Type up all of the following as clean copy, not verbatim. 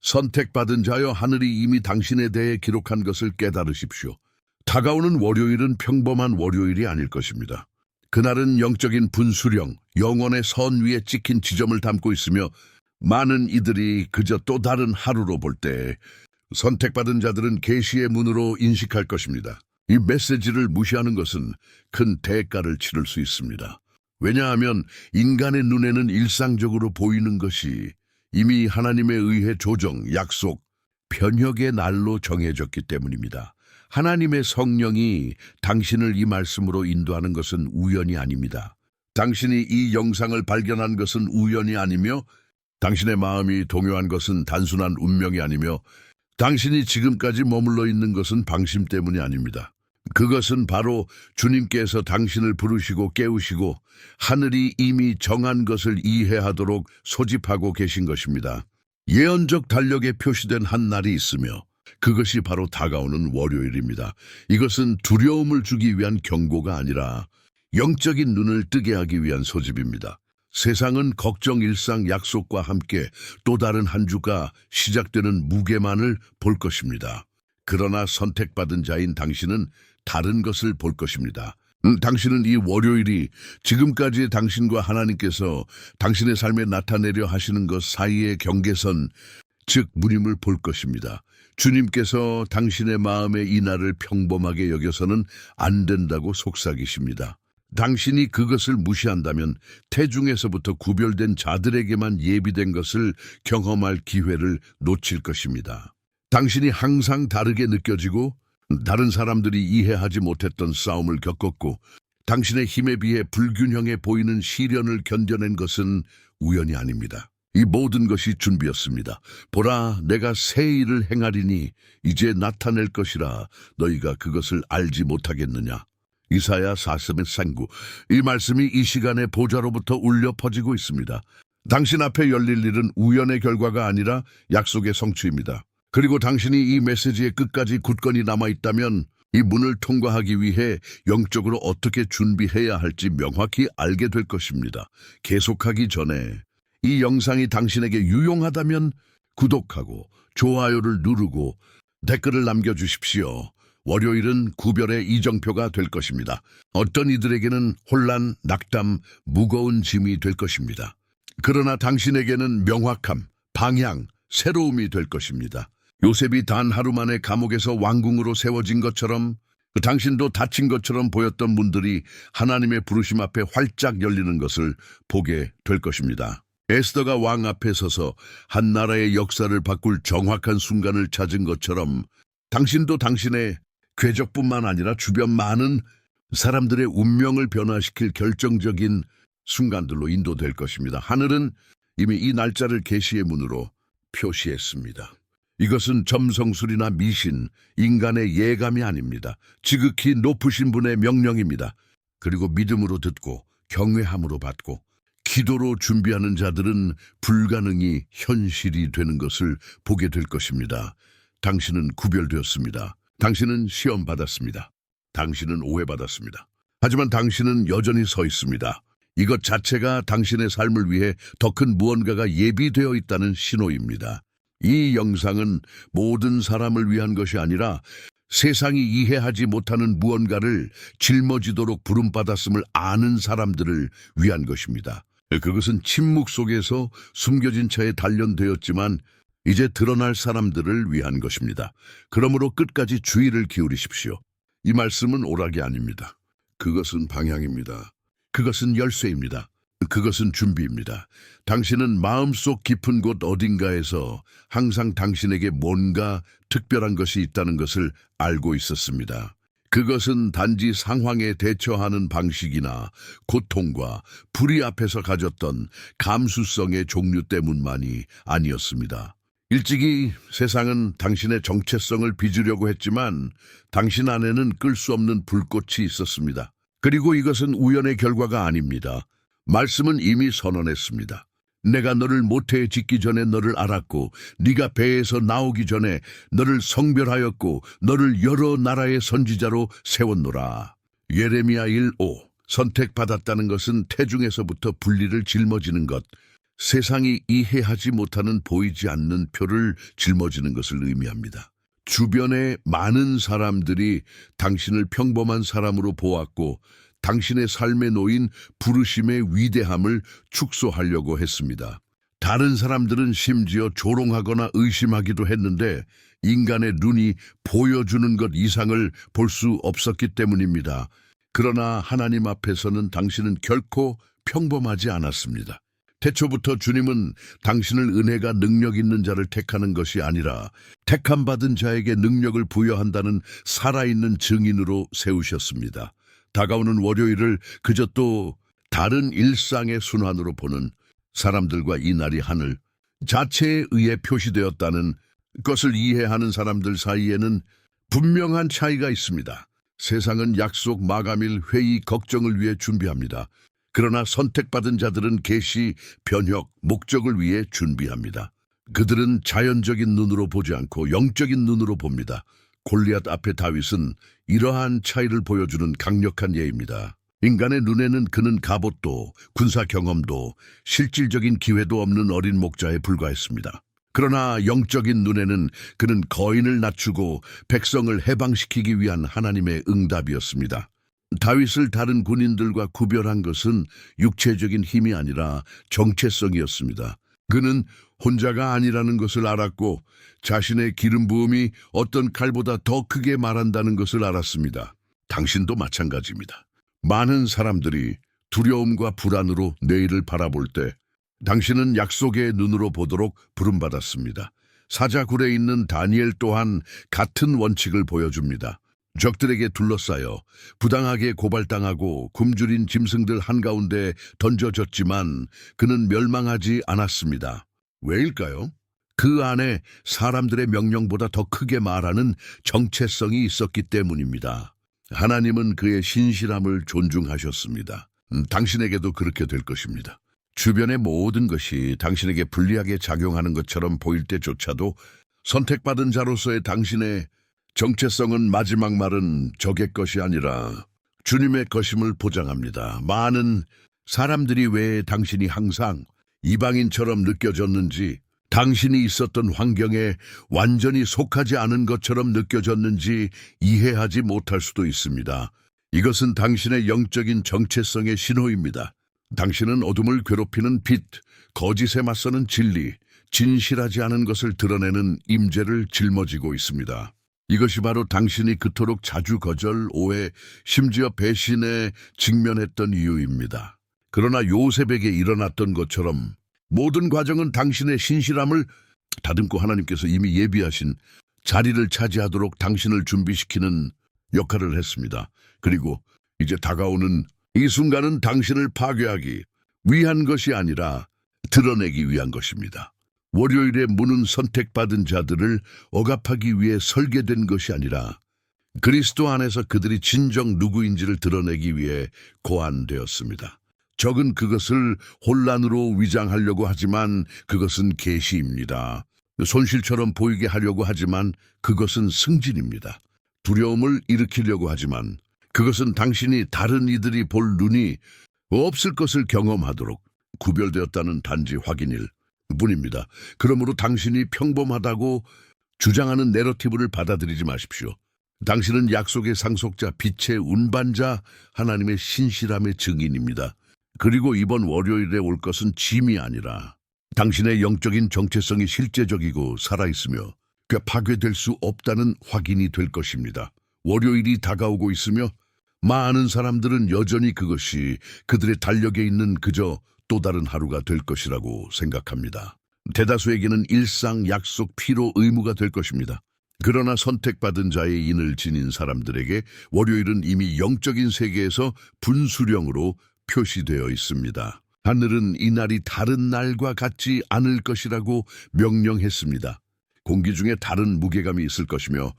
선택받은 자여, 하늘이 이미 당신에 대해 기록한 것을 깨달으십시오. 다가오는 월요일은 평범한 월요일이 아닐 것입니다. 그날은 영적인 분수령, 영혼의 선 위에 찍힌 지점을 담고 있으며, 많은 이들이 그저 또 다른 하루로 볼 때 선택받은 자들은 계시의 문으로 인식할 것입니다. 이 메시지를 무시하는 것은 큰 대가를 치를 수 있습니다. 왜냐하면 인간의 눈에는 일상적으로 보이는 것이 이미 하나님에 의해 조정, 약속, 변혁의 날로 정해졌기 때문입니다. 하나님의 성령이 당신을 이 말씀으로 인도하는 것은 우연이 아닙니다. 당신이 이 영상을 발견한 것은 우연이 아니며, 당신의 마음이 동요한 것은 단순한 운명이 아니며, 당신이 지금까지 머물러 있는 것은 방심 때문이 아닙니다. 그것은 바로 주님께서 당신을 부르시고 깨우시고 하늘이 이미 정한 것을 이해하도록 소집하고 계신 것입니다. 예언적 달력에 표시된 한 날이 있으며, 그것이 바로 다가오는 월요일입니다. 이것은 두려움을 주기 위한 경고가 아니라 영적인 눈을 뜨게 하기 위한 소집입니다. 세상은 걱정, 일상, 약속과 함께 또 다른 한 주가 시작되는 무게만을 볼 것입니다. 그러나 선택받은 자인 당신은 다른 것을 볼 것입니다. 당신은 이 월요일이 지금까지의 당신과 하나님께서 당신의 삶에 나타내려 하시는 것 사이의 경계선, 즉 무림을 볼 것입니다. 주님께서 당신의 마음에 이 날을 평범하게 여겨서는 안 된다고 속삭이십니다. 당신이 그것을 무시한다면 태중에서부터 구별된 자들에게만 예비된 것을 경험할 기회를 놓칠 것입니다. 당신이 항상 다르게 느껴지고 다른 사람들이 이해하지 못했던 싸움을 겪었고, 당신의 힘에 비해 불균형해 보이는 시련을 견뎌낸 것은 우연이 아닙니다. 이 모든 것이 준비였습니다. 보라, 내가 새 일을 행하리니 이제 나타낼 것이라 너희가 그것을 알지 못하겠느냐. 이사야 4:3. 이 말씀이 이 시간에 보좌로부터 울려 퍼지고 있습니다. 당신 앞에 열릴 일은 우연의 결과가 아니라 약속의 성취입니다. 그리고 당신이 이 메시지의 끝까지 굳건히 남아있다면 이 문을 통과하기 위해 영적으로 어떻게 준비해야 할지 명확히 알게 될 것입니다. 계속하기 전에 이 영상이 당신에게 유용하다면 구독하고 좋아요를 누르고 댓글을 남겨주십시오. 월요일은 구별의 이정표가 될 것입니다. 어떤 이들에게는 혼란, 낙담, 무거운 짐이 될 것입니다. 그러나 당신에게는 명확함, 방향, 새로움이 될 것입니다. 요셉이 단 하루 만에 감옥에서 왕궁으로 세워진 것처럼, 당신도 닫힌 것처럼 보였던 문들이 하나님의 부르심 앞에 활짝 열리는 것을 보게 될 것입니다. 에스더가 왕 앞에 서서 한 나라의 역사를 바꿀 정확한 순간을 찾은 것처럼, 당신도 당신의 궤적뿐만 아니라 주변 많은 사람들의 운명을 변화시킬 결정적인 순간들로 인도될 것입니다. 하늘은 이미 이 날짜를 계시의 문으로 표시했습니다. 이것은 점성술이나 미신, 인간의 예감이 아닙니다. 지극히 높으신 분의 명령입니다. 그리고 믿음으로 듣고 경외함으로 받고 기도로 준비하는 자들은 불가능이 현실이 되는 것을 보게 될 것입니다. 당신은 구별되었습니다. 당신은 시험받았습니다. 당신은 오해받았습니다. 하지만 당신은 여전히 서 있습니다. 이것 자체가 당신의 삶을 위해 더 큰 무언가가 예비되어 있다는 신호입니다. 이 영상은 모든 사람을 위한 것이 아니라 세상이 이해하지 못하는 무언가를 짊어지도록 부름받았음을 아는 사람들을 위한 것입니다. 그것은 침묵 속에서 숨겨진 채에 단련되었지만 이제 드러날 사람들을 위한 것입니다. 그러므로 끝까지 주의를 기울이십시오. 이 말씀은 오락이 아닙니다. 그것은 방향입니다. 그것은 열쇠입니다. 그것은 준비입니다. 당신은 마음속 깊은 곳 어딘가에서 항상 당신에게 뭔가 특별한 것이 있다는 것을 알고 있었습니다. 그것은 단지 상황에 대처하는 방식이나 고통과 불의 앞에서 가졌던 감수성의 종류 때문만이 아니었습니다. 일찍이 세상은 당신의 정체성을 빚으려고 했지만 당신 안에는 끌 수 없는 불꽃이 있었습니다. 그리고 이것은 우연의 결과가 아닙니다. 말씀은 이미 선언했습니다. 내가 너를 모태에 짓기 전에 너를 알았고 네가 배에서 나오기 전에 너를 성별하였고 너를 여러 나라의 선지자로 세웠노라. 예레미야 1:5. 선택받았다는 것은 태중에서부터 분리를 짊어지는 것, 세상이 이해하지 못하는 보이지 않는 표를 짊어지는 것을 의미합니다. 주변의 많은 사람들이 당신을 평범한 사람으로 보았고 당신의 삶에 놓인 부르심의 위대함을 축소하려고 했습니다. 다른 사람들은 심지어 조롱하거나 의심하기도 했는데 인간의 눈이 보여주는 것 이상을 볼 수 없었기 때문입니다. 그러나 하나님 앞에서는 당신은 결코 평범하지 않았습니다. 태초부터 주님은 당신을 은혜가 능력 있는 자를 택하는 것이 아니라 택함받은 자에게 능력을 부여한다는 살아있는 증인으로 세우셨습니다. 다가오는 월요일을 그저 또 다른 일상의 순환으로 보는 사람들과 이 날이 하늘 자체에 의해 표시되었다는 것을 이해하는 사람들 사이에는 분명한 차이가 있습니다. 세상은 약속, 마감일, 회의, 걱정을 위해 준비합니다. 그러나 선택받은 자들은 계시, 변혁, 목적을 위해 준비합니다. 그들은 자연적인 눈으로 보지 않고 영적인 눈으로 봅니다. 골리앗 앞에 다윗은 이러한 차이를 보여주는 강력한 예입니다. 인간의 눈에는 그는 갑옷도 군사 경험도 실질적인 기회도 없는 어린 목자에 불과했습니다. 그러나 영적인 눈에는 그는 거인을 낮추고 백성을 해방시키기 위한 하나님의 응답이었습니다. 다윗을 다른 군인들과 구별한 것은 육체적인 힘이 아니라 정체성이었습니다. 그는 혼자가 아니라는 것을 알았고 자신의 기름 부음이 어떤 칼보다 더 크게 말한다는 것을 알았습니다. 당신도 마찬가지입니다. 많은 사람들이 두려움과 불안으로 내일을 바라볼 때 당신은 약속의 눈으로 보도록 부름받았습니다. 사자굴에 있는 다니엘 또한 같은 원칙을 보여줍니다. 적들에게 둘러싸여 부당하게 고발당하고 굶주린 짐승들 한가운데 던져졌지만 그는 멸망하지 않았습니다. 왜일까요? 그 안에 사람들의 명령보다 더 크게 말하는 정체성이 있었기 때문입니다. 하나님은 그의 신실함을 존중하셨습니다. 당신에게도 그렇게 될 것입니다. 주변의 모든 것이 당신에게 불리하게 작용하는 것처럼 보일 때조차도 선택받은 자로서의 당신의 정체성은 마지막 말은 적의 것이 아니라 주님의 것임을 보장합니다. 많은 사람들이 왜 당신이 항상 이방인처럼 느껴졌는지, 당신이 있었던 환경에 완전히 속하지 않은 것처럼 느껴졌는지 이해하지 못할 수도 있습니다. 이것은 당신의 영적인 정체성의 신호입니다. 당신은 어둠을 괴롭히는 빛, 거짓에 맞서는 진리, 진실하지 않은 것을 드러내는 임재를 짊어지고 있습니다. 이것이 바로 당신이 그토록 자주 거절, 오해, 심지어 배신에 직면했던 이유입니다. 그러나 요셉에게 일어났던 것처럼 모든 과정은 당신의 신실함을 다듬고 하나님께서 이미 예비하신 자리를 차지하도록 당신을 준비시키는 역할을 했습니다. 그리고 이제 다가오는 이 순간은 당신을 파괴하기 위한 것이 아니라 드러내기 위한 것입니다. 월요일의 문은 선택받은 자들을 억압하기 위해 설계된 것이 아니라 그리스도 안에서 그들이 진정 누구인지를 드러내기 위해 고안되었습니다. 적은 그것을 혼란으로 위장하려고 하지만 그것은 계시입니다. 손실처럼 보이게 하려고 하지만 그것은 승진입니다. 두려움을 일으키려고 하지만 그것은 당신이 다른 이들이 볼 눈이 없을 것을 경험하도록 구별되었다는 단지 확인일 뿐입니다. 그러므로 당신이 평범하다고 주장하는 내러티브를 받아들이지 마십시오. 당신은 약속의 상속자, 빛의 운반자, 하나님의 신실함의 증인입니다. 그리고 이번 월요일에 올 것은 짐이 아니라 당신의 영적인 정체성이 실제적이고 살아있으며 파괴될 수 없다는 확인이 될 것입니다. 월요일이 다가오고 있으며 많은 사람들은 여전히 그것이 그들의 달력에 있는 그저 또 다른 하루가 될 것이라고 생각합니다. 대다수에게는 일상, 약속, 피로, 의무가 될 것입니다. 그러나 선택받은 자의 인을 지닌 사람들에게 월요일은 이미 영적인 세계에서 분수령으로 표시되어 있습니다. 하늘은 이 날이 다른 날과 같지 않을 것이라고 명령했습니다. 공기 중에 다른 무게감이 있을 것이며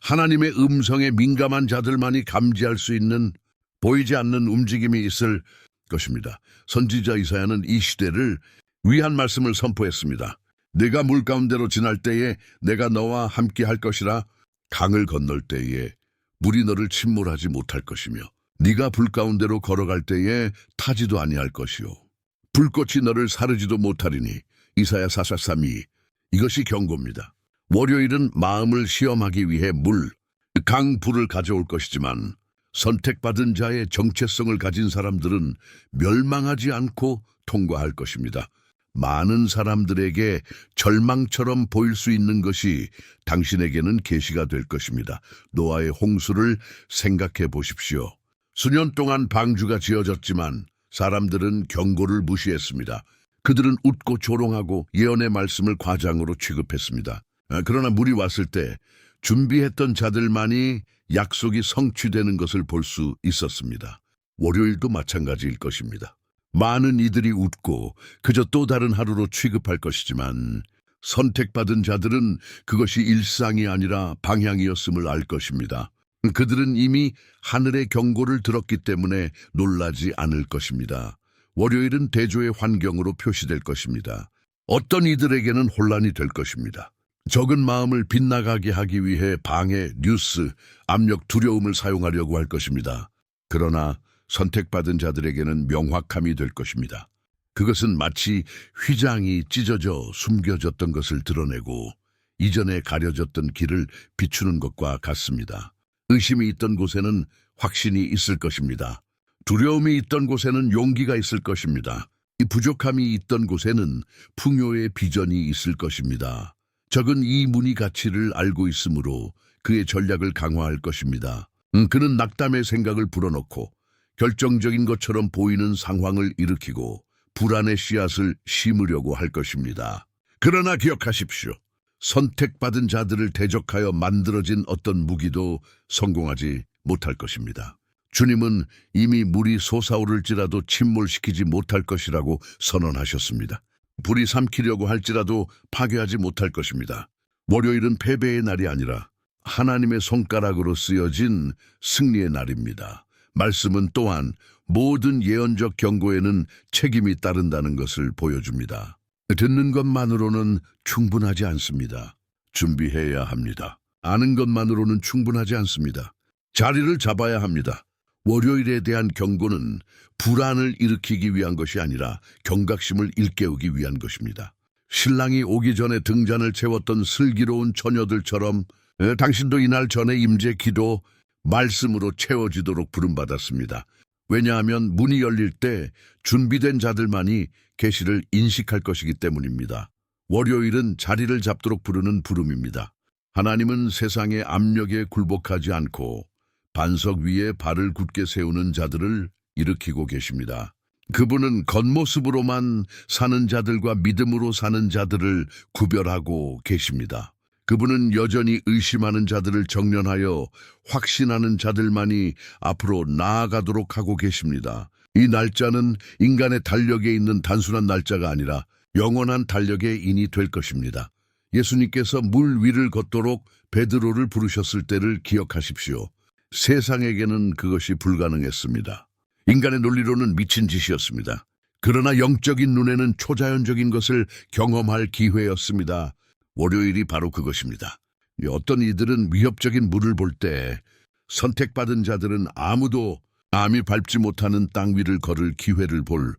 하나님의 음성에 민감한 자들만이 감지할 수 있는 보이지 않는 움직임이 있을 것입니다. 선지자 이사야는 이 시대를 위한 말씀을 선포했습니다. 네가 물 가운데로 지날 때에 내가 너와 함께 할 것이라. 강을 건널 때에 물이 너를 침몰하지 못할 것이며 네가 불 가운데로 걸어갈 때에 타지도 아니할 것이요 불꽃이 너를 사르지도 못하리니. 이사야 44:3. 이것이 경고입니다. 월요일은 마음을 시험하기 위해 강불을 가져올 것이지만 선택받은 자의 정체성을 가진 사람들은 멸망하지 않고 통과할 것입니다. 많은 사람들에게 절망처럼 보일 수 있는 것이 당신에게는 계시가 될 것입니다. 노아의 홍수를 생각해 보십시오. 수년 동안 방주가 지어졌지만 사람들은 경고를 무시했습니다. 그들은 웃고 조롱하고 예언의 말씀을 과장으로 취급했습니다. 그러나 물이 왔을 때 준비했던 자들만이 약속이 성취되는 것을 볼 수 있었습니다. 월요일도 마찬가지일 것입니다. 많은 이들이 웃고 그저 또 다른 하루로 취급할 것이지만 선택받은 자들은 그것이 일상이 아니라 방향이었음을 알 것입니다. 그들은 이미 하늘의 경고를 들었기 때문에 놀라지 않을 것입니다. 월요일은 대조의 환경으로 표시될 것입니다. 어떤 이들에게는 혼란이 될 것입니다. 적은 마음을 빗나가게 하기 위해 방해, 뉴스, 압력, 두려움을 사용하려고 할 것입니다. 그러나 선택받은 자들에게는 명확함이 될 것입니다. 그것은 마치 휘장이 찢어져 숨겨졌던 것을 드러내고 이전에 가려졌던 길을 비추는 것과 같습니다. 의심이 있던 곳에는 확신이 있을 것입니다. 두려움이 있던 곳에는 용기가 있을 것입니다. 이 부족함이 있던 곳에는 풍요의 비전이 있을 것입니다. 적은 이 문의 가치를 알고 있으므로 그의 전략을 강화할 것입니다. 그는 낙담의 생각을 불어넣고 결정적인 것처럼 보이는 상황을 일으키고 불안의 씨앗을 심으려고 할 것입니다. 그러나 기억하십시오. 선택받은 자들을 대적하여 만들어진 어떤 무기도 성공하지 못할 것입니다. 주님은 이미 물이 솟아오를지라도 침몰시키지 못할 것이라고 선언하셨습니다. 불이 삼키려고 할지라도 파괴하지 못할 것입니다. 월요일은 패배의 날이 아니라 하나님의 손가락으로 쓰여진 승리의 날입니다. 말씀은 또한 모든 예언적 경고에는 책임이 따른다는 것을 보여줍니다. 듣는 것만으로는 충분하지 않습니다. 준비해야 합니다. 아는 것만으로는 충분하지 않습니다. 자리를 잡아야 합니다. 월요일에 대한 경고는 불안을 일으키기 위한 것이 아니라 경각심을 일깨우기 위한 것입니다. 신랑이 오기 전에 등잔을 채웠던 슬기로운 처녀들처럼 당신도 이날 전에 임재 기도, 말씀으로 채워지도록 부름받았습니다. 왜냐하면 문이 열릴 때 준비된 자들만이 계시를 인식할 것이기 때문입니다. 월요일은 자리를 잡도록 부르는 부름입니다. 하나님은 세상의 압력에 굴복하지 않고 반석 위에 발을 굳게 세우는 자들을 일으키고 계십니다. 그분은 겉모습으로만 사는 자들과 믿음으로 사는 자들을 구별하고 계십니다. 그분은 여전히 의심하는 자들을 정련하여 확신하는 자들만이 앞으로 나아가도록 하고 계십니다. 이 날짜는 인간의 달력에 있는 단순한 날짜가 아니라 영원한 달력의 인이 될 것입니다. 예수님께서 물 위를 걷도록 베드로를 부르셨을 때를 기억하십시오. 세상에게는 그것이 불가능했습니다. 인간의 논리로는 미친 짓이었습니다. 그러나 영적인 눈에는 초자연적인 것을 경험할 기회였습니다. 월요일이 바로 그것입니다. 어떤 이들은 위협적인 물을 볼 때 선택받은 자들은 아무도 암이 밟지 못하는 땅 위를 걸을 기회를 볼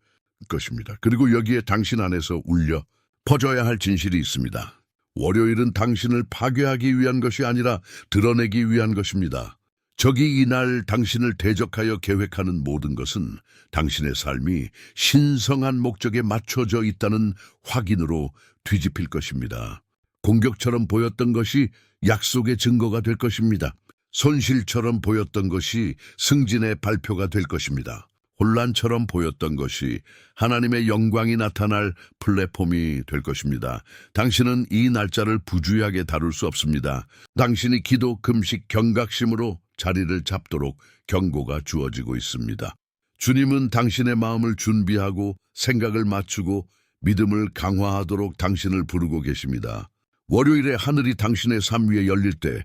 것입니다. 그리고 여기에 당신 안에서 울려 퍼져야 할 진실이 있습니다. 월요일은 당신을 파괴하기 위한 것이 아니라 드러내기 위한 것입니다. 적이 이날 당신을 대적하여 계획하는 모든 것은 당신의 삶이 신성한 목적에 맞춰져 있다는 확인으로 뒤집힐 것입니다. 공격처럼 보였던 것이 약속의 증거가 될 것입니다. 손실처럼 보였던 것이 승진의 발표가 될 것입니다. 혼란처럼 보였던 것이 하나님의 영광이 나타날 플랫폼이 될 것입니다. 당신은 이 날짜를 부주의하게 다룰 수 없습니다. 당신이 기도, 금식, 경각심으로 자리를 잡도록 경고가 주어지고 있습니다. 주님은 당신의 마음을 준비하고 생각을 맞추고 믿음을 강화하도록 당신을 부르고 계십니다. 월요일에 하늘이 당신의 삶 위에 열릴 때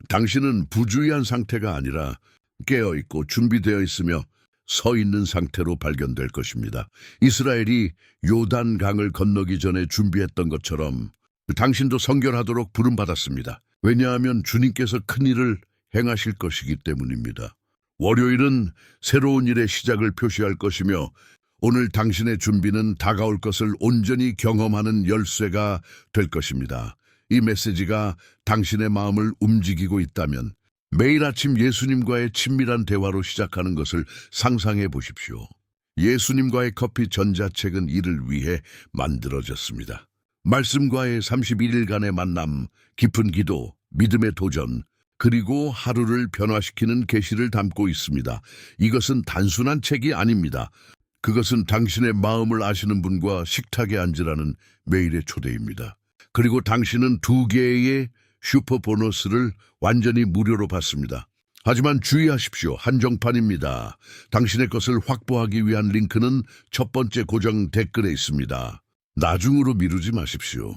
당신은 부주의한 상태가 아니라 깨어있고 준비되어 있으며 서 있는 상태로 발견될 것입니다. 이스라엘이 요단강을 건너기 전에 준비했던 것처럼 당신도 성결하도록 부름받았습니다. 왜냐하면 주님께서 큰 일을 행하실 것이기 때문입니다. 월요일은 새로운 일의 시작을 표시할 것이며 오늘 당신의 준비는 다가올 것을 온전히 경험하는 열쇠가 될 것입니다. 이 메시지가 당신의 마음을 움직이고 있다면 매일 아침 예수님과의 친밀한 대화로 시작하는 것을 상상해 보십시오. 예수님과의 커피 전자책은 이를 위해 만들어졌습니다. 말씀과의 31일간의 만남, 깊은 기도, 믿음의 도전, 그리고 하루를 변화시키는 계시를 담고 있습니다. 이것은 단순한 책이 아닙니다. 그것은 당신의 마음을 아시는 분과 식탁에 앉으라는 매일의 초대입니다. 그리고 당신은 2개의 슈퍼 보너스를 완전히 무료로 받습니다. 하지만 주의하십시오. 한정판입니다. 당신의 것을 확보하기 위한 링크는 첫 번째 고정 댓글에 있습니다. 나중으로 미루지 마십시오.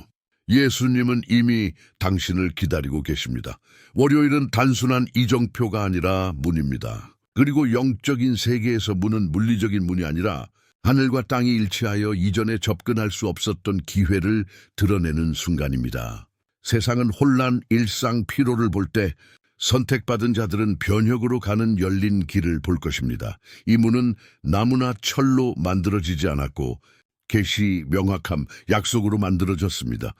예수님은 이미 당신을 기다리고 계십니다. 월요일은 단순한 이정표가 아니라 문입니다. 그리고 영적인 세계에서 문은 물리적인 문이 아니라 하늘과 땅이 일치하여 이전에 접근할 수 없었던 기회를 드러내는 순간입니다. 세상은 혼란, 일상, 피로를 볼 때 선택받은 자들은 변혁으로 가는 열린 길을 볼 것입니다. 이 문은 나무나 철로 만들어지지 않았고 계시, 명확함, 약속으로 만들어졌습니다.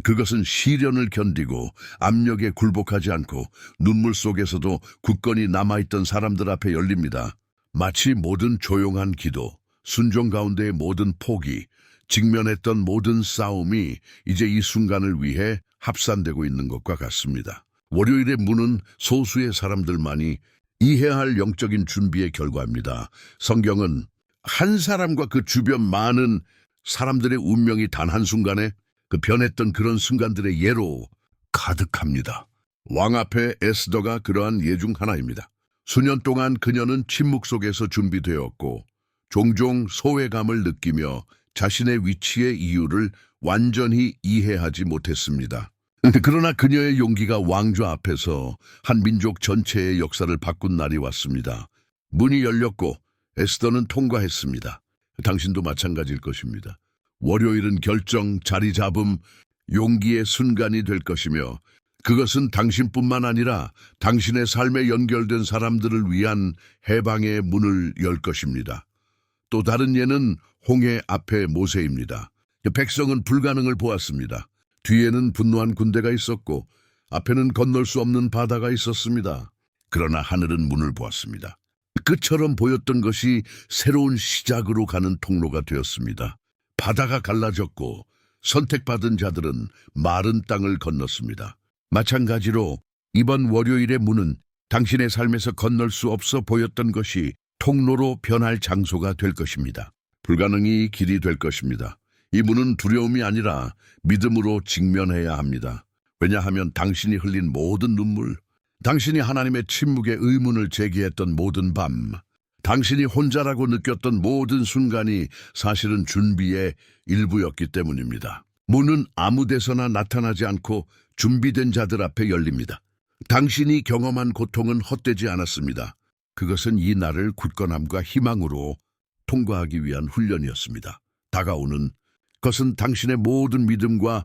그것은 시련을 견디고 압력에 굴복하지 않고 눈물 속에서도 굳건히 남아있던 사람들 앞에 열립니다. 마치 모든 조용한 기도, 순종 가운데의 모든 포기, 직면했던 모든 싸움이 이제 이 순간을 위해 합산되고 있는 것과 같습니다. 월요일의 문은 소수의 사람들만이 이해해야 할 영적인 준비의 결과입니다. 성경은 한 사람과 그 주변 많은 사람들의 운명이 단 한순간에 그 변했던 그런 순간들의 예로 가득합니다. 왕 앞에 에스더가 그러한 예 중 하나입니다. 수년 동안 그녀는 침묵 속에서 준비되었고 종종 소외감을 느끼며 자신의 위치의 이유를 완전히 이해하지 못했습니다. 그러나 그녀의 용기가 왕좌 앞에서 한 민족 전체의 역사를 바꾼 날이 왔습니다. 문이 열렸고 에스더는 통과했습니다. 당신도 마찬가지일 것입니다. 월요일은 결정, 자리 잡음, 용기의 순간이 될 것이며 그것은 당신뿐만 아니라 당신의 삶에 연결된 사람들을 위한 해방의 문을 열 것입니다. 또 다른 예는 홍해 앞에 모세입니다. 백성은 불가능을 보았습니다. 뒤에는 분노한 군대가 있었고 앞에는 건널 수 없는 바다가 있었습니다. 그러나 하늘은 문을 보았습니다. 끝처럼 보였던 것이 새로운 시작으로 가는 통로가 되었습니다. 바다가 갈라졌고 선택받은 자들은 마른 땅을 건넜습니다. 마찬가지로 이번 월요일의 문은 당신의 삶에서 건널 수 없어 보였던 것이 통로로 변할 장소가 될 것입니다. 불가능이 길이 될 것입니다. 이 문은 두려움이 아니라 믿음으로 직면해야 합니다. 왜냐하면 당신이 흘린 모든 눈물, 당신이 하나님의 침묵의 의문을 제기했던 모든 밤, 당신이 혼자라고 느꼈던 모든 순간이 사실은 준비의 일부였기 때문입니다. 문은 아무 데서나 나타나지 않고 준비된 자들 앞에 열립니다. 당신이 경험한 고통은 헛되지 않았습니다. 그것은 이 날을 굳건함과 희망으로 통과하기 위한 훈련이었습니다. 다가오는 것은 당신의 모든 믿음과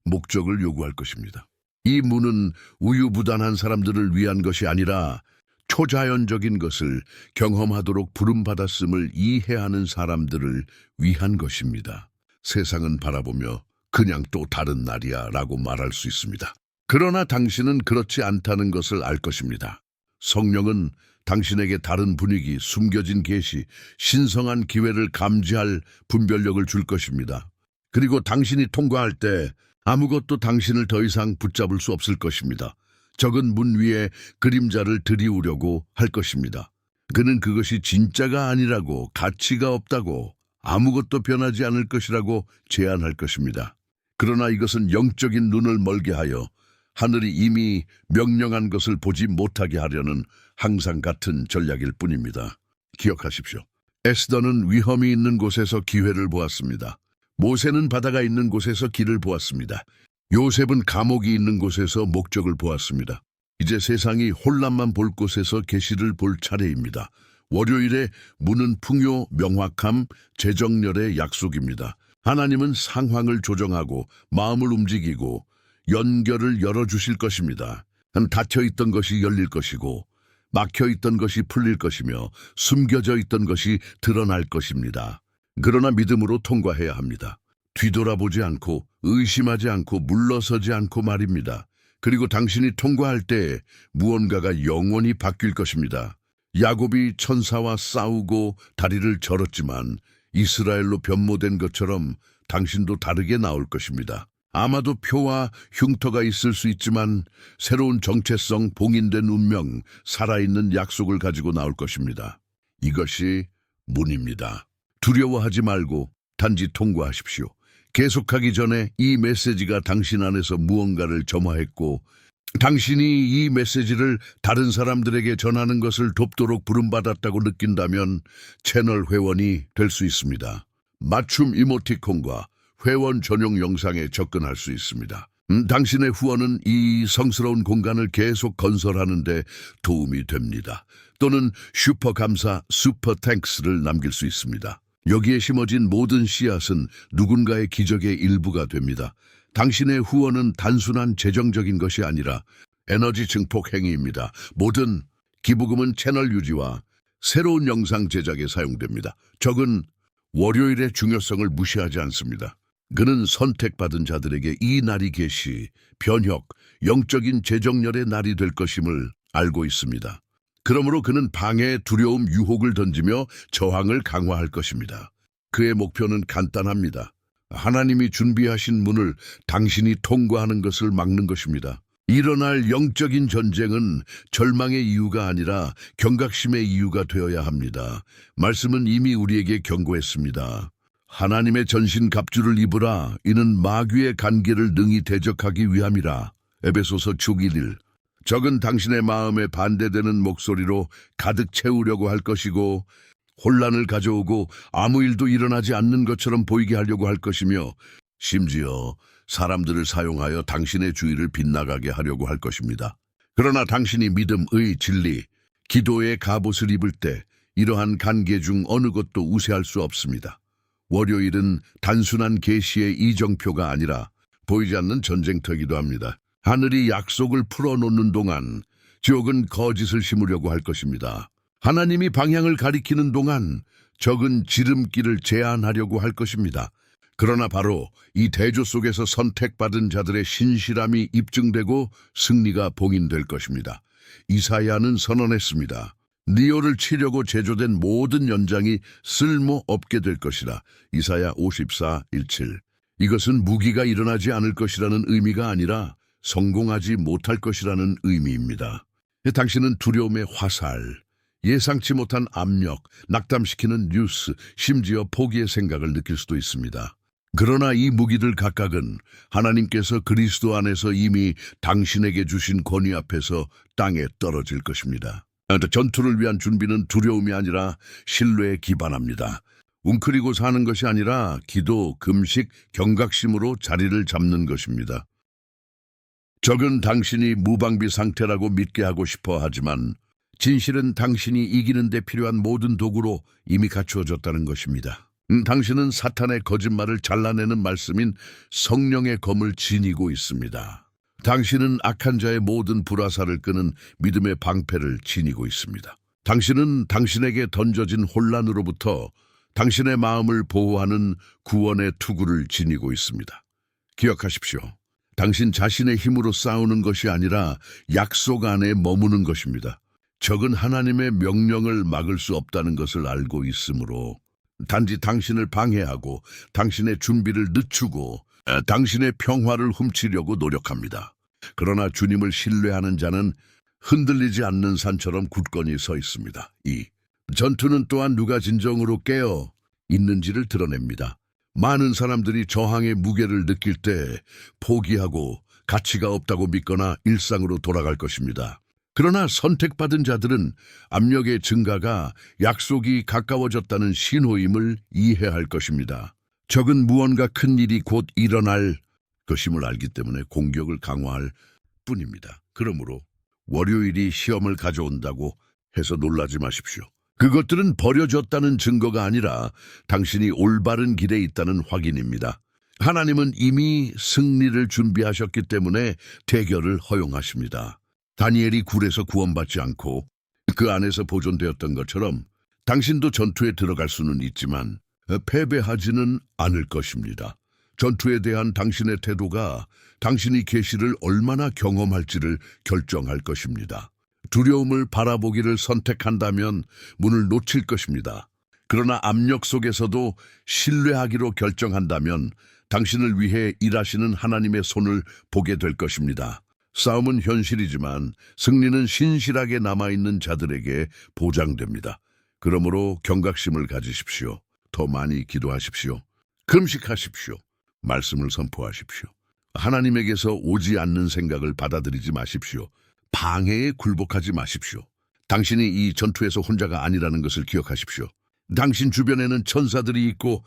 목적을 요구할 것입니다. 이 문은 우유부단한 사람들을 위한 것이 아니라 초자연적인 것을 경험하도록 부름받았음을 이해하는 사람들을 위한 것입니다. 세상은 바라보며 그냥 또 다른 날이야 라고 말할 수 있습니다. 그러나 당신은 그렇지 않다는 것을 알 것입니다. 성령은 당신에게 다른 분위기, 숨겨진 계시, 신성한 기회를 감지할 분별력을 줄 것입니다. 그리고 당신이 통과할 때 아무것도 당신을 더 이상 붙잡을 수 없을 것입니다. 적은 문 위에 그림자를 들이우려고 할 것입니다. 그는 그것이 진짜가 아니라고, 가치가 없다고, 아무것도 변하지 않을 것이라고 제안할 것입니다. 그러나 이것은 영적인 눈을 멀게 하여 하늘이 이미 명령한 것을 보지 못하게 하려는 항상 같은 전략일 뿐입니다. 기억하십시오. 에스더는 위험이 있는 곳에서 기회를 보았습니다. 모세는 바다가 있는 곳에서 길을 보았습니다. 요셉은 감옥이 있는 곳에서 목적을 보았습니다. 이제 세상이 혼란만 볼 곳에서 계시를 볼 차례입니다. 월요일에 문은 풍요, 명확함, 재정렬의 약속입니다. 하나님은 상황을 조정하고 마음을 움직이고 연결을 열어주실 것입니다. 닫혀있던 것이 열릴 것이고 막혀있던 것이 풀릴 것이며 숨겨져 있던 것이 드러날 것입니다. 그러나 믿음으로 통과해야 합니다. 뒤돌아보지 않고 의심하지 않고 물러서지 않고 말입니다. 그리고 당신이 통과할 때 무언가가 영원히 바뀔 것입니다. 야곱이 천사와 싸우고 다리를 절었지만 이스라엘로 변모된 것처럼 당신도 다르게 나올 것입니다. 아마도 표와 흉터가 있을 수 있지만 새로운 정체성, 봉인된 운명, 살아있는 약속을 가지고 나올 것입니다. 이것이 문입니다. 두려워하지 말고 단지 통과하십시오. 계속하기 전에 이 메시지가 당신 안에서 무언가를 점화했고 당신이 이 메시지를 다른 사람들에게 전하는 것을 돕도록 부름받았다고 느낀다면 채널 회원이 될 수 있습니다. 맞춤 이모티콘과 회원 전용 영상에 접근할 수 있습니다. 당신의 후원은 이 성스러운 공간을 계속 건설하는 데 도움이 됩니다. 또는 슈퍼 감사, 슈퍼 탱크스를 남길 수 있습니다. 여기에 심어진 모든 씨앗은 누군가의 기적의 일부가 됩니다. 당신의 후원은 단순한 재정적인 것이 아니라 에너지 증폭 행위입니다. 모든 기부금은 채널 유지와 새로운 영상 제작에 사용됩니다. 적은 월요일의 중요성을 무시하지 않습니다. 그는 선택받은 자들에게 이 날이 계시, 변혁, 영적인 재정렬의 날이 될 것임을 알고 있습니다. 그러므로 그는 방해, 두려움, 유혹을 던지며 저항을 강화할 것입니다. 그의 목표는 간단합니다. 하나님이 준비하신 문을 당신이 통과하는 것을 막는 것입니다. 일어날 영적인 전쟁은 절망의 이유가 아니라 경각심의 이유가 되어야 합니다. 말씀은 이미 우리에게 경고했습니다. 하나님의 전신 갑주를 입으라. 이는 마귀의 간계를 능히 대적하기 위함이라. 에베소서 6:1. 적은 당신의 마음에 반대되는 목소리로 가득 채우려고 할 것이고 혼란을 가져오고 아무 일도 일어나지 않는 것처럼 보이게 하려고 할 것이며 심지어 사람들을 사용하여 당신의 주의를 빗나가게 하려고 할 것입니다. 그러나 당신이 믿음, 의, 진리, 기도의 갑옷을 입을 때 이러한 간계 중 어느 것도 우세할 수 없습니다. 월요일은 단순한 계시의 이정표가 아니라 보이지 않는 전쟁터이기도 합니다. 하늘이 약속을 풀어놓는 동안 지옥은 거짓을 심으려고 할 것입니다. 하나님이 방향을 가리키는 동안 적은 지름길을 제한하려고 할 것입니다. 그러나 바로 이 대조 속에서 선택받은 자들의 신실함이 입증되고 승리가 봉인될 것입니다. 이사야는 선언했습니다. 니오를 치려고 제조된 모든 연장이 쓸모없게 될 것이라. 이사야 54:17. 이것은 무기가 일어나지 않을 것이라는 의미가 아니라 성공하지 못할 것이라는 의미입니다. 당신은 두려움의 화살, 예상치 못한 압력, 낙담시키는 뉴스, 심지어 포기의 생각을 느낄 수도 있습니다. 그러나 이 무기들 각각은 하나님께서 그리스도 안에서 이미 당신에게 주신 권위 앞에서 땅에 떨어질 것입니다. 전투를 위한 준비는 두려움이 아니라 신뢰에 기반합니다. 웅크리고 사는 것이 아니라 기도, 금식, 경각심으로 자리를 잡는 것입니다. 적은 당신이 무방비 상태라고 믿게 하고 싶어 하지만 진실은 당신이 이기는 데 필요한 모든 도구로 이미 갖추어졌다는 것입니다. 당신은 사탄의 거짓말을 잘라내는 말씀인 성령의 검을 지니고 있습니다. 당신은 악한 자의 모든 불화살을 끄는 믿음의 방패를 지니고 있습니다. 당신은 당신에게 던져진 혼란으로부터 당신의 마음을 보호하는 구원의 투구를 지니고 있습니다. 기억하십시오. 당신 자신의 힘으로 싸우는 것이 아니라 약속 안에 머무는 것입니다. 적은 하나님의 명령을 막을 수 없다는 것을 알고 있으므로 단지 당신을 방해하고 당신의 준비를 늦추고 당신의 평화를 훔치려고 노력합니다. 그러나 주님을 신뢰하는 자는 흔들리지 않는 산처럼 굳건히 서 있습니다. 이 전투는 또한 누가 진정으로 깨어 있는지를 드러냅니다. 많은 사람들이 저항의 무게를 느낄 때 포기하고 가치가 없다고 믿거나 일상으로 돌아갈 것입니다. 그러나 선택받은 자들은 압력의 증가가 약속이 가까워졌다는 신호임을 이해할 것입니다. 적은 무언가 큰 일이 곧 일어날 것임을 알기 때문에 공격을 강화할 뿐입니다. 그러므로 월요일이 시험을 가져온다고 해서 놀라지 마십시오. 그것들은 버려졌다는 증거가 아니라 당신이 올바른 길에 있다는 확인입니다. 하나님은 이미 승리를 준비하셨기 때문에 대결을 허용하십니다. 다니엘이 굴에서 구원받지 않고 그 안에서 보존되었던 것처럼 당신도 전투에 들어갈 수는 있지만 패배하지는 않을 것입니다. 전투에 대한 당신의 태도가 당신이 계시를 얼마나 경험할지를 결정할 것입니다. 두려움을 바라보기를 선택한다면 문을 놓칠 것입니다. 그러나 압력 속에서도 신뢰하기로 결정한다면 당신을 위해 일하시는 하나님의 손을 보게 될 것입니다. 싸움은 현실이지만 승리는 신실하게 남아있는 자들에게 보장됩니다. 그러므로 경각심을 가지십시오. 더 많이 기도하십시오. 금식하십시오. 말씀을 선포하십시오. 하나님에게서 오지 않는 생각을 받아들이지 마십시오. 방해에 굴복하지 마십시오. 당신이 이 전투에서 혼자가 아니라는 것을 기억하십시오. 당신 주변에는 천사들이 있고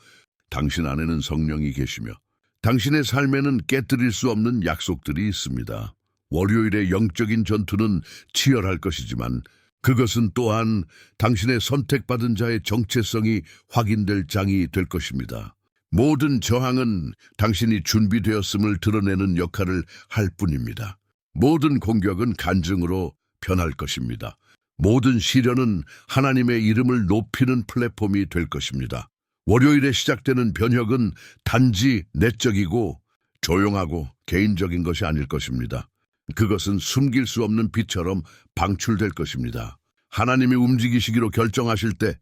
당신 안에는 성령이 계시며 당신의 삶에는 깨뜨릴 수 없는 약속들이 있습니다. 월요일의 영적인 전투는 치열할 것이지만 그것은 또한 당신의 선택받은 자의 정체성이 확인될 장이 될 것입니다. 모든 저항은 당신이 준비되었음을 드러내는 역할을 할 뿐입니다. 모든 공격은 간증으로 변할 것입니다. 모든 시련은 하나님의 이름을 높이는 플랫폼이 될 것입니다. 월요일에 시작되는 변혁은 단지 내적이고 조용하고 개인적인 것이 아닐 것입니다. 그것은 숨길 수 없는 빛처럼 방출될 것입니다. 하나님이 움직이시기로 결정하실 때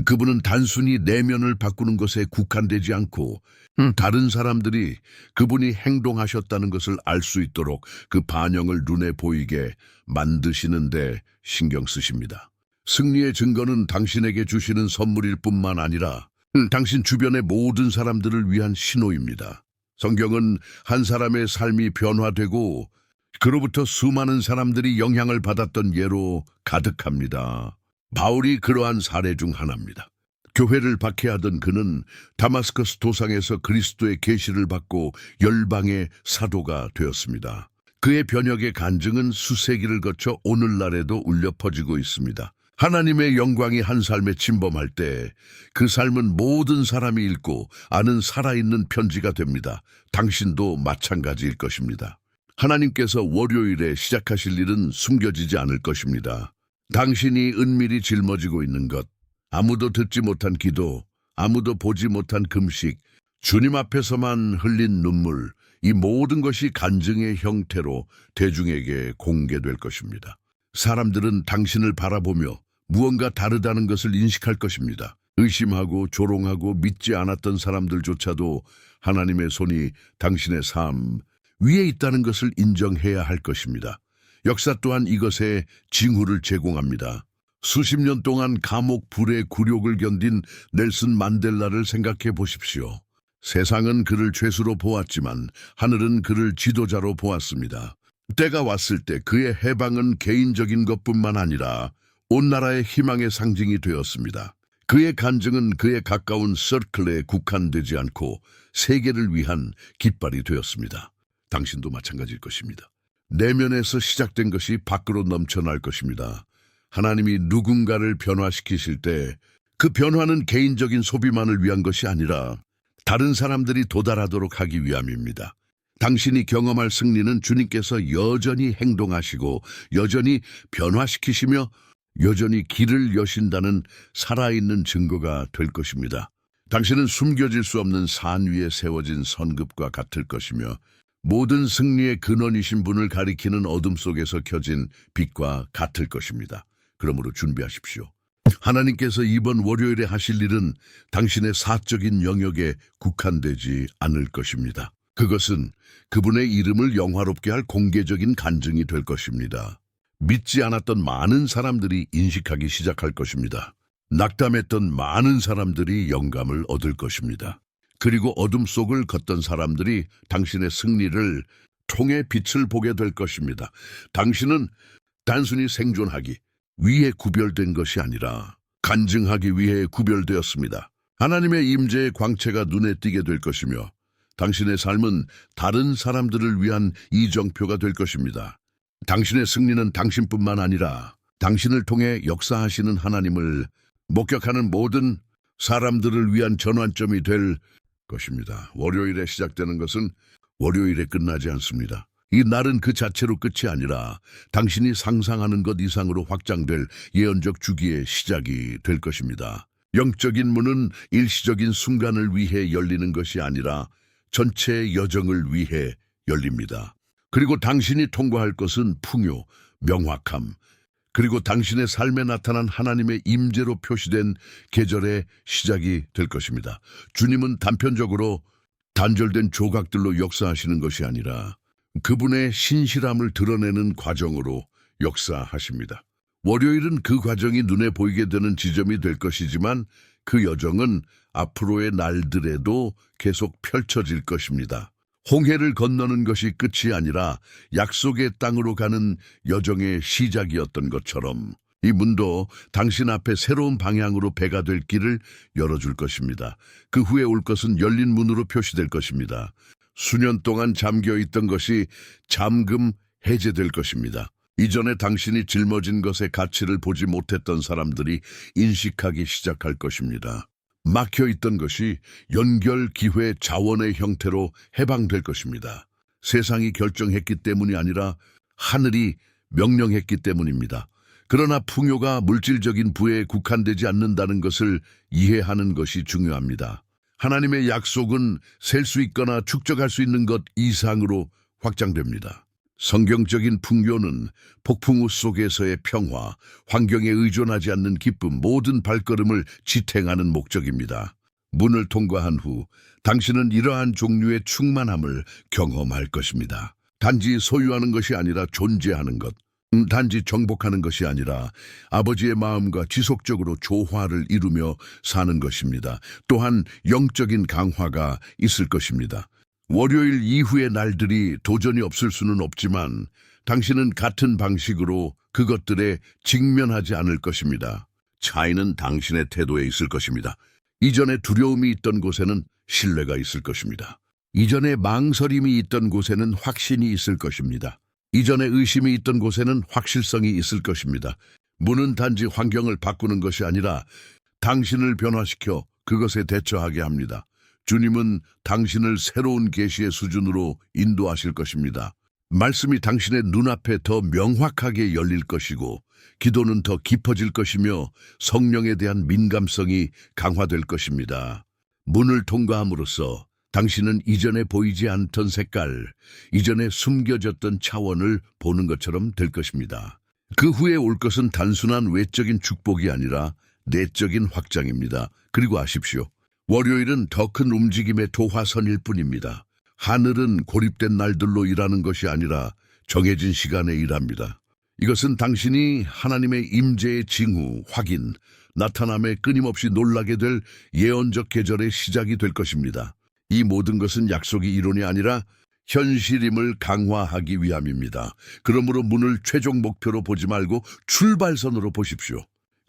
그분은 단순히 내면을 바꾸는 것에 국한되지 않고 다른 사람들이 그분이 행동하셨다는 것을 알 수 있도록 그 반영을 눈에 보이게 만드시는데 신경 쓰십니다. 승리의 증거는 당신에게 주시는 선물일 뿐만 아니라 당신 주변의 모든 사람들을 위한 신호입니다. 성경은 한 사람의 삶이 변화되고 그로부터 수많은 사람들이 영향을 받았던 예로 가득합니다. 바울이 그러한 사례 중 하나입니다. 교회를 박해하던 그는 다마스커스 도상에서 그리스도의 계시를 받고 열방의 사도가 되었습니다. 그의 변혁의 간증은 수세기를 거쳐 오늘날에도 울려 퍼지고 있습니다. 하나님의 영광이 한 삶에 침범할 때 그 삶은 모든 사람이 읽고 아는 살아있는 편지가 됩니다. 당신도 마찬가지일 것입니다. 하나님께서 월요일에 시작하실 일은 숨겨지지 않을 것입니다. 당신이 은밀히 짊어지고 있는 것, 아무도 듣지 못한 기도, 아무도 보지 못한 금식, 주님 앞에서만 흘린 눈물, 이 모든 것이 간증의 형태로 대중에게 공개될 것입니다. 사람들은 당신을 바라보며 무언가 다르다는 것을 인식할 것입니다. 의심하고 조롱하고 믿지 않았던 사람들조차도 하나님의 손이 당신의 삶 위에 있다는 것을 인정해야 할 것입니다. 역사 또한 이것에 징후를 제공합니다. 수십 년 동안 감옥 불의 굴욕을 견딘 넬슨 만델라를 생각해 보십시오. 세상은 그를 죄수로 보았지만 하늘은 그를 지도자로 보았습니다. 때가 왔을 때 그의 해방은 개인적인 것뿐만 아니라 온 나라의 희망의 상징이 되었습니다. 그의 간증은 그의 가까운 서클에 국한되지 않고 세계를 위한 깃발이 되었습니다. 당신도 마찬가지일 것입니다. 내면에서 시작된 것이 밖으로 넘쳐날 것입니다. 하나님이 누군가를 변화시키실 때 그 변화는 개인적인 소비만을 위한 것이 아니라 다른 사람들이 도달하도록 하기 위함입니다. 당신이 경험할 승리는 주님께서 여전히 행동하시고 여전히 변화시키시며 여전히 길을 여신다는 살아있는 증거가 될 것입니다. 당신은 숨겨질 수 없는 산 위에 세워진 선급과 같을 것이며 모든 승리의 근원이신 분을 가리키는 어둠 속에서 켜진 빛과 같을 것입니다. 그러므로 준비하십시오. 하나님께서 이번 월요일에 하실 일은 당신의 사적인 영역에 국한되지 않을 것입니다. 그것은 그분의 이름을 영화롭게 할 공개적인 간증이 될 것입니다. 믿지 않았던 많은 사람들이 인식하기 시작할 것입니다. 낙담했던 많은 사람들이 영감을 얻을 것입니다. 그리고 어둠 속을 걷던 사람들이 당신의 승리를 통해 빛을 보게 될 것입니다. 당신은 단순히 생존하기 위해 구별된 것이 아니라 간증하기 위해 구별되었습니다. 하나님의 임재의 광채가 눈에 띄게 될 것이며 당신의 삶은 다른 사람들을 위한 이정표가 될 것입니다. 당신의 승리는 당신뿐만 아니라 당신을 통해 역사하시는 하나님을 목격하는 모든 사람들을 위한 전환점이 될 것입니다. 월요일에 시작되는 것은 월요일에 끝나지 않습니다. 이 날은 그 자체로 끝이 아니라 당신이 상상하는 것 이상으로 확장될 예언적 주기의 시작이 될 것입니다. 영적인 문은 일시적인 순간을 위해 열리는 것이 아니라 전체의 여정을 위해 열립니다. 그리고 당신이 통과할 것은 풍요, 명확함, 그리고 당신의 삶에 나타난 하나님의 임재로 표시된 계절의 시작이 될 것입니다. 주님은 단편적으로 단절된 조각들로 역사하시는 것이 아니라 그분의 신실함을 드러내는 과정으로 역사하십니다. 월요일은 그 과정이 눈에 보이게 되는 지점이 될 것이지만 그 여정은 앞으로의 날들에도 계속 펼쳐질 것입니다. 홍해를 건너는 것이 끝이 아니라 약속의 땅으로 가는 여정의 시작이었던 것처럼 이 문도 당신 앞에 새로운 방향으로 배가 될 길을 열어줄 것입니다. 그 후에 올 것은 열린 문으로 표시될 것입니다. 수년 동안 잠겨 있던 것이 잠금 해제될 것입니다. 이전에 당신이 짊어진 것의 가치를 보지 못했던 사람들이 인식하기 시작할 것입니다. 막혀있던 것이 연결, 기회, 자원의 형태로 해방될 것입니다. 세상이 결정했기 때문이 아니라 하늘이 명령했기 때문입니다. 그러나 풍요가 물질적인 부에 국한되지 않는다는 것을 이해하는 것이 중요합니다. 하나님의 약속은 셀 수 있거나 축적할 수 있는 것 이상으로 확장됩니다. 성경적인 풍요는 폭풍 우 속에서의 평화, 환경에 의존하지 않는 기쁨, 모든 발걸음을 지탱하는 목적입니다. 문을 통과한 후 당신은 이러한 종류의 충만함을 경험할 것입니다. 단지 소유하는 것이 아니라 존재하는 것, 단지 정복하는 것이 아니라 아버지의 마음과 지속적으로 조화를 이루며 사는 것입니다. 또한 영적인 강화가 있을 것입니다. 월요일 이후의 날들이 도전이 없을 수는 없지만 당신은 같은 방식으로 그것들에 직면하지 않을 것입니다. 차이는 당신의 태도에 있을 것입니다. 이전에 두려움이 있던 곳에는 신뢰가 있을 것입니다. 이전에 망설임이 있던 곳에는 확신이 있을 것입니다. 이전에 의심이 있던 곳에는 확실성이 있을 것입니다. 문은 단지 환경을 바꾸는 것이 아니라 당신을 변화시켜 그것에 대처하게 합니다. 주님은 당신을 새로운 계시의 수준으로 인도하실 것입니다. 말씀이 당신의 눈앞에 더 명확하게 열릴 것이고 기도는 더 깊어질 것이며 성령에 대한 민감성이 강화될 것입니다. 문을 통과함으로써 당신은 이전에 보이지 않던 색깔, 이전에 숨겨졌던 차원을 보는 것처럼 될 것입니다. 그 후에 올 것은 단순한 외적인 축복이 아니라 내적인 확장입니다. 그리고 아십시오. 월요일은 더 큰 움직임의 도화선일 뿐입니다. 하늘은 고립된 날들로 일하는 것이 아니라 정해진 시간에 일합니다. 이것은 당신이 하나님의 임재의 징후, 확인, 나타남에 끊임없이 놀라게 될 예언적 계절의 시작이 될 것입니다. 이 모든 것은 약속이 이론이 아니라 현실임을 강화하기 위함입니다. 그러므로 문을 최종 목표로 보지 말고 출발선으로 보십시오.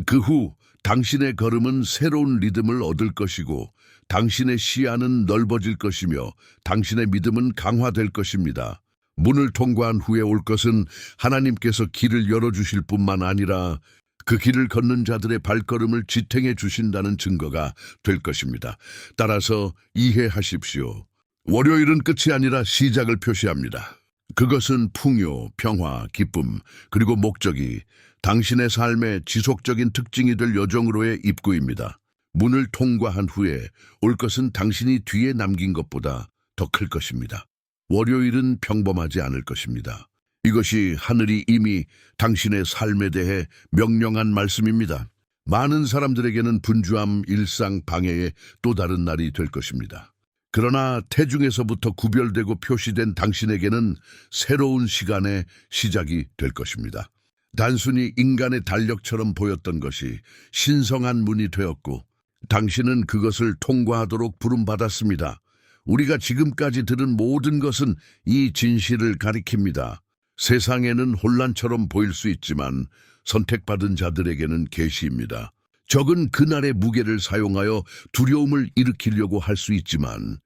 그 후 당신의 걸음은 새로운 리듬을 얻을 것이고 당신의 시야는 넓어질 것이며 당신의 믿음은 강화될 것입니다. 문을 통과한 후에 올 것은 하나님께서 길을 열어주실 뿐만 아니라 그 길을 걷는 자들의 발걸음을 지탱해 주신다는 증거가 될 것입니다. 따라서 이해하십시오. 월요일은 끝이 아니라 시작을 표시합니다. 그것은 풍요, 평화, 기쁨, 그리고 목적이 당신의 삶의 지속적인 특징이 될 여정으로의 입구입니다. 문을 통과한 후에 올 것은 당신이 뒤에 남긴 것보다 더 클 것입니다. 월요일은 평범하지 않을 것입니다. 이것이 하늘이 이미 당신의 삶에 대해 명령한 말씀입니다. 많은 사람들에게는 분주함, 일상, 방해의 또 다른 날이 될 것입니다. 그러나 태중에서부터 구별되고 표시된 당신에게는 새로운 시간의 시작이 될 것입니다. 단순히 인간의 달력처럼 보였던 것이 신성한 문이 되었고 당신은 그것을 통과하도록 부름받았습니다. 우리가 지금까지 들은 모든 것은 이 진실을 가리킵니다. 세상에는 혼란처럼 보일 수 있지만 선택받은 자들에게는 계시입니다. 적은 그날의 무게를 사용하여 두려움을 일으키려고 할 수 있지만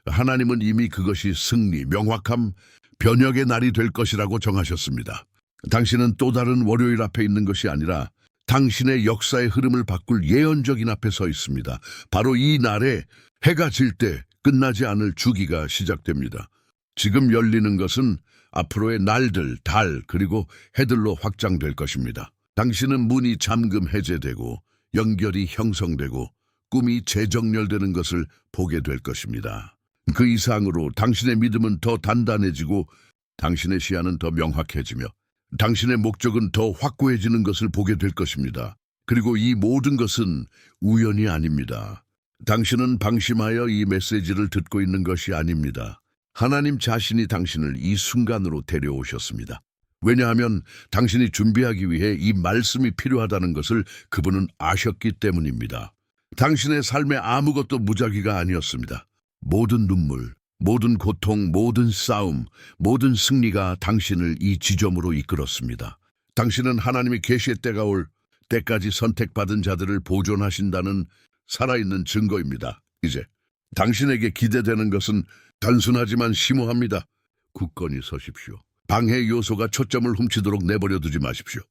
하나님은 이미 그것이 승리, 명확함, 변혁의 날이 될 것이라고 정하셨습니다. 당신은 또 다른 월요일 앞에 있는 것이 아니라 당신의 역사의 흐름을 바꿀 예언적인 앞에 서 있습니다. 바로 이 날에 해가 질 때 끝나지 않을 주기가 시작됩니다. 지금 열리는 것은 앞으로의 날들, 달, 그리고 해들로 확장될 것입니다. 당신은 문이 잠금 해제되고 연결이 형성되고 꿈이 재정렬되는 것을 보게 될 것입니다. 그 이상으로 당신의 믿음은 더 단단해지고 당신의 시야는 더 명확해지며 당신의 목적은 더 확고해지는 것을 보게 될 것입니다. 그리고 이 모든 것은 우연이 아닙니다. 당신은 방심하여 이 메시지를 듣고 있는 것이 아닙니다. 하나님 자신이 당신을 이 순간으로 데려오셨습니다. 왜냐하면 당신이 준비하기 위해 이 말씀이 필요하다는 것을 그분은 아셨기 때문입니다. 당신의 삶에 아무것도 무작위가 아니었습니다. 모든 눈물, 모든 고통, 모든 싸움, 모든 승리가 당신을 이 지점으로 이끌었습니다. 당신은 하나님의 계시의 때가 올 때까지 선택받은 자들을 보존하신다는 살아있는 증거입니다. 이제 당신에게 기대되는 것은 단순하지만 심오합니다. 굳건히 서십시오. 방해 요소가 초점을 훔치도록 내버려 두지 마십시오.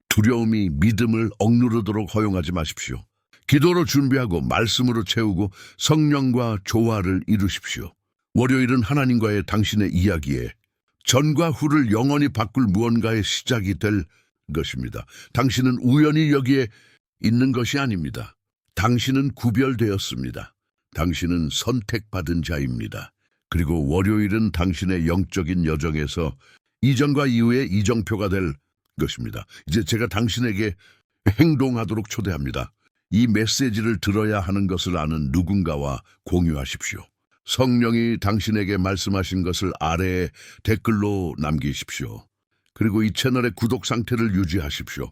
두려움이 믿음을 억누르도록 허용하지 마십시오. 기도로 준비하고 말씀으로 채우고 성령과 조화를 이루십시오. 월요일은 하나님과의 당신의 이야기에 전과 후를 영원히 바꿀 무언가의 시작이 될 것입니다. 당신은 우연히 여기에 있는 것이 아닙니다. 당신은 구별되었습니다. 당신은 선택받은 자입니다. 그리고 월요일은 당신의 영적인 여정에서 이전과 이후의 이정표가 될 것입니다. 이제 제가 당신에게 행동하도록 초대합니다. 이 메시지를 들어야 하는 것을 아는 누군가와 공유하십시오. 성령이 당신에게 말씀하신 것을 아래에 댓글로 남기십시오. 그리고 이 채널의 구독 상태를 유지하십시오.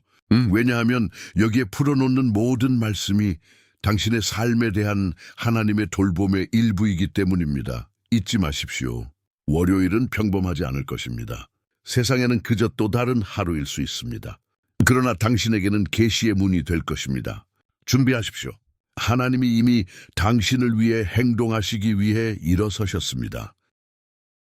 왜냐하면 여기에 풀어놓는 모든 말씀이 당신의 삶에 대한 하나님의 돌봄의 일부이기 때문입니다. 잊지 마십시오. 월요일은 평범하지 않을 것입니다. 세상에는 그저 또 다른 하루일 수 있습니다. 그러나 당신에게는 계시의 문이 될 것입니다. 준비하십시오. 하나님이 이미 당신을 위해 행동하시기 위해 일어서셨습니다.